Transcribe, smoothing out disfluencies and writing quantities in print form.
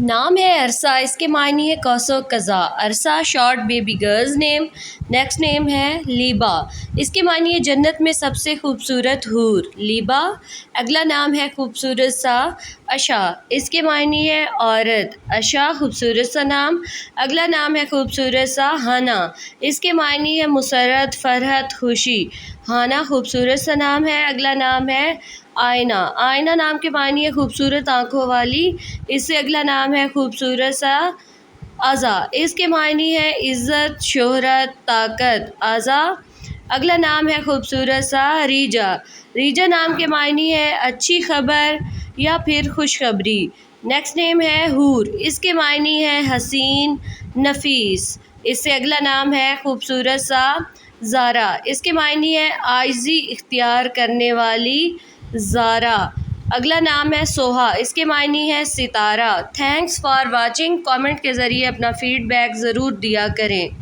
नाम है अरसा, इसके मायने है कौसो कज़ा। अरसा short baby girls name. Next name है लीबा, इसके मायने है जन्नत में सबसे खूबसूरत हूर। लीबा। अगला नाम है खूबसूरत सा अशा, इसके मायने है औरत। अशा खूबसूरत सा नाम। अगला नाम है खूबसूरत सा हाना, इसके मायने है मुसरत, फरहत, खुशी। हाना खूबसूरत सा नाम है। अगला नाम है आयना। आयना नाम के मायने है खूबसूरत आँखों वाली। इससे अगला नाम है खूबसूरत सा आज़ा, इसके मायने है इज़्ज़त, शोहरत, ताकत। आज़ा। अगला नाम है खूबसूरत सा रीजा। रीजा नाम के मायने है अच्छी खबर या फिर खुशखबरी। नेक्स्ट नेम है हूर, इसके मायने है हसीन, नफीस। इससे अगला नाम है खूबसूरत सा ज़ारा, इसके मायने है आजिज़ी इख्तियार करने वाली ज़ारा। अगला नाम है सोहा, इसके मायने है सितारा। Thanks for watching. कमेंट के ज़रिए अपना फ़ीडबैक ज़रूर दिया करें।